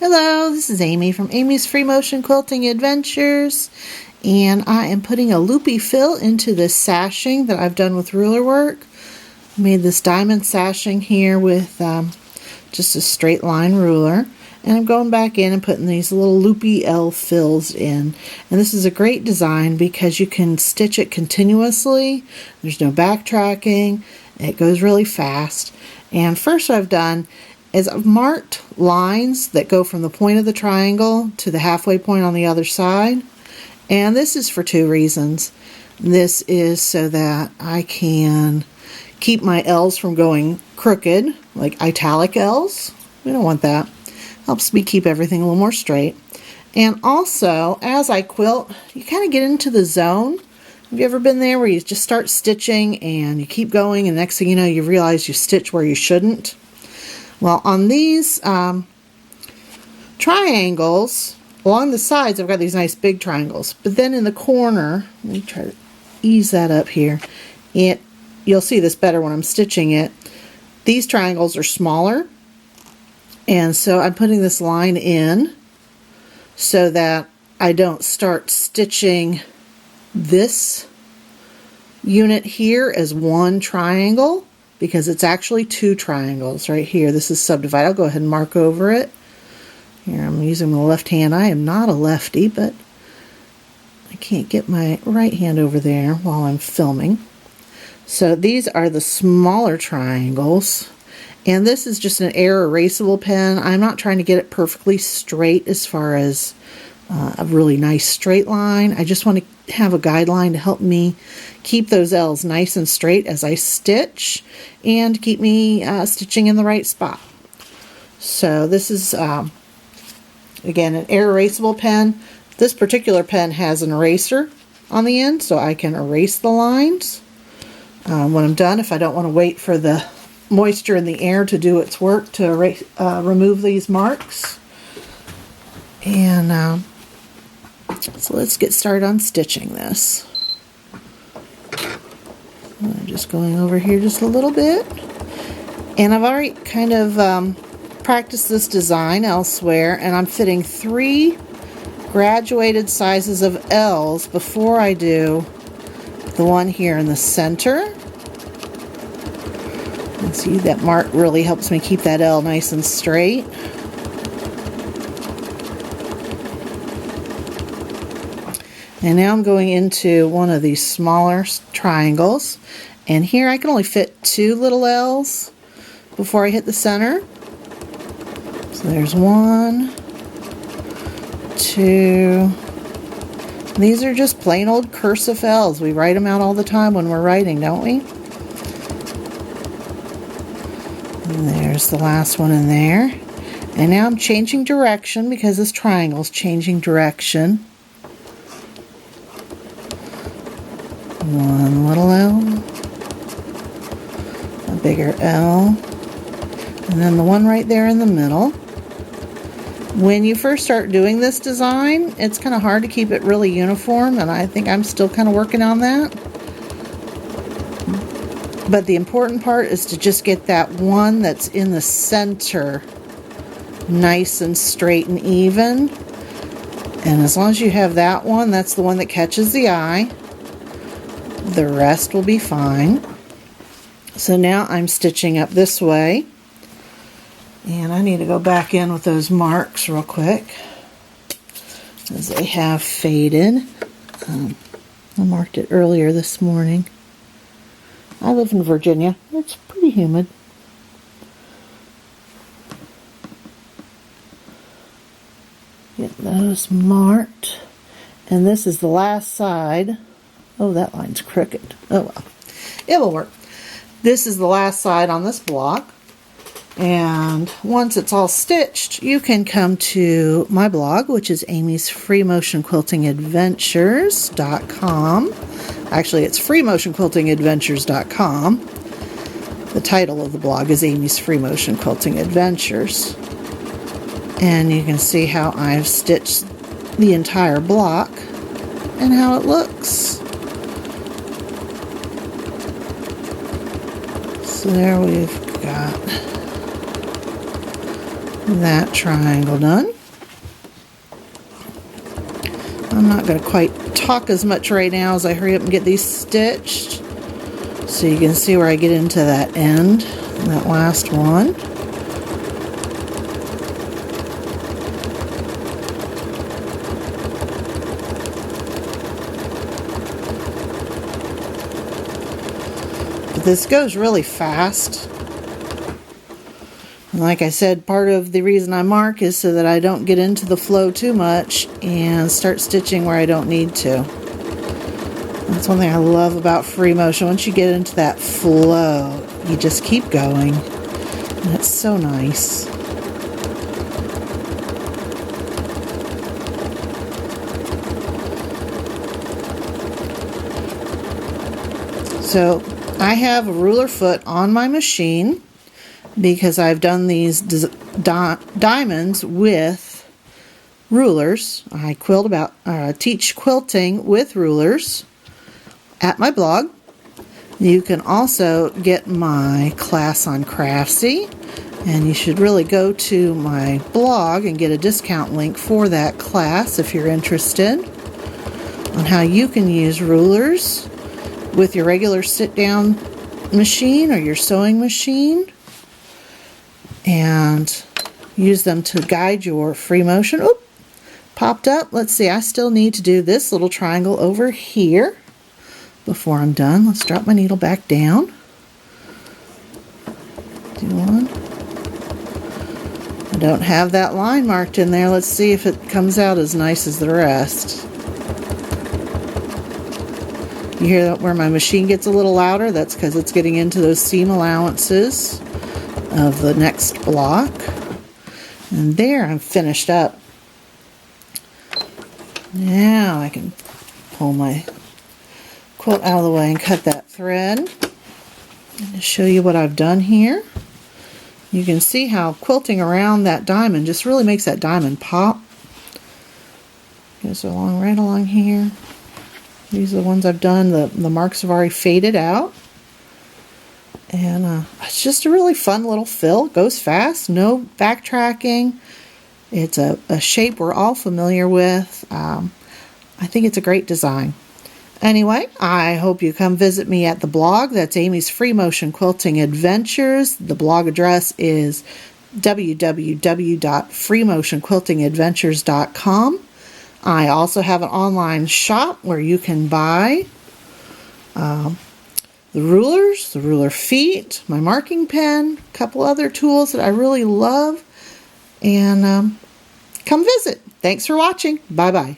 Hello, this is Amy from Amy's Free Motion Quilting Adventures, and I am putting a loopy fill into this sashing that I've done with ruler work. I made this diamond sashing here with just a straight line ruler, and I'm going back in and putting these little loopy L fills in. And this is a great design because you can stitch it continuously. There's no backtracking. It goes really fast. And first what I've done is I've marked lines that go from the point of the triangle to the halfway point on the other side. And this is for two reasons. This is so that I can keep my L's from going crooked, like italic L's. We don't want that. Helps me keep everything a little more straight. And also, as I quilt, you kind of get into the zone. Have you ever been there where you just start stitching and you keep going and next thing you know you realize you stitch where you shouldn't? Well, on these triangles, along the sides, I've got these nice big triangles. But then in the corner, let me try to ease that up here. You'll see this better when I'm stitching it. These triangles are smaller. And so I'm putting this line in so that I don't start stitching this unit here as one triangle, because it's actually two triangles right here. This is subdivided. I'll go ahead and mark over it. Here, I'm using my left hand. I am not a lefty, but I can't get my right hand over there while I'm filming. So these are the smaller triangles. And this is just an air erasable pen. I'm not trying to get it perfectly straight as far as a really nice straight line. I just want to have a guideline to help me keep those L's nice and straight as I stitch and keep me stitching in the right spot. So this is, again, an air erasable pen. This particular pen has an eraser on the end, so I can erase the lines when I'm done if I don't want to wait for the moisture in the air to do its work to remove these marks. And so let's get started on stitching this. I'm just going over here just a little bit. And I've already kind of practiced this design elsewhere, and I'm fitting 3 graduated sizes of L's before I do the one here in the center. And see, that mark really helps me keep that L nice and straight. And now I'm going into one of these smaller triangles. And here I can only fit 2 little L's before I hit the center. So there's 1, 2. These are just plain old cursive L's. We write them out all the time when we're writing, don't we? And there's the last one in there. And now I'm changing direction because this triangle is changing direction. 1 little L, a bigger L, and then the one right there in the middle. When you first start doing this design, it's kind of hard to keep it really uniform, and I think I'm still kind of working on that. But the important part is to just get that one that's in the center nice and straight and even. And as long as you have that one, that's the one that catches the eye. The rest will be fine. So now I'm stitching up this way. And I need to go back in with those marks real quick, as they have faded. I marked it earlier this morning. I live in Virginia. It's pretty humid. Get those marked. And this is the last side. Oh, that line's crooked. Oh well, it will work. This is the last side on this block. And once it's all stitched, you can come to my blog, which is Amy's Free Motion Quilting Adventures.com. Actually, it's freemotionquiltingadventures.com. The title of the blog is Amy's Free Motion Quilting Adventures. And you can see how I've stitched the entire block and how it looks. So there we've got that triangle done. I'm not going to quite talk as much right now as I hurry up and get these stitched, so you can see where I get into that end, that last one. But this goes really fast. And like I said, part of the reason I mark is so that I don't get into the flow too much and start stitching where I don't need to. That's one thing I love about free motion. Once you get into that flow, you just keep going. And it's so nice. So I have a ruler foot on my machine because I've done these diamonds with rulers. I teach quilting with rulers at my blog. You can also get my class on Craftsy, and you should really go to my blog and get a discount link for that class if you're interested on how you can use rulers with your regular sit-down machine or your sewing machine and use them to guide your free motion. Oop, popped up. Let's see, I still need to do this little triangle over here before I'm done. Let's drop my needle back down. Do one. I don't have that line marked in there. Let's see if it comes out as nice as the rest. You hear that where my machine gets a little louder? That's because it's getting into those seam allowances of the next block. And there, I'm finished up. Now I can pull my quilt out of the way and cut that thread. And to show you what I've done here, you can see how quilting around that diamond just really makes that diamond pop. Goes along right along here. These are the ones I've done. The marks have already faded out. And it's just a really fun little fill. It goes fast, no backtracking. It's a shape we're all familiar with. I think it's a great design. Anyway, I hope you come visit me at the blog. That's Amy's Free Motion Quilting Adventures. The blog address is www.freemotionquiltingadventures.com. I also have an online shop where you can buy the rulers, the ruler feet, my marking pen, a couple other tools that I really love. And come visit. Thanks for watching. Bye-bye.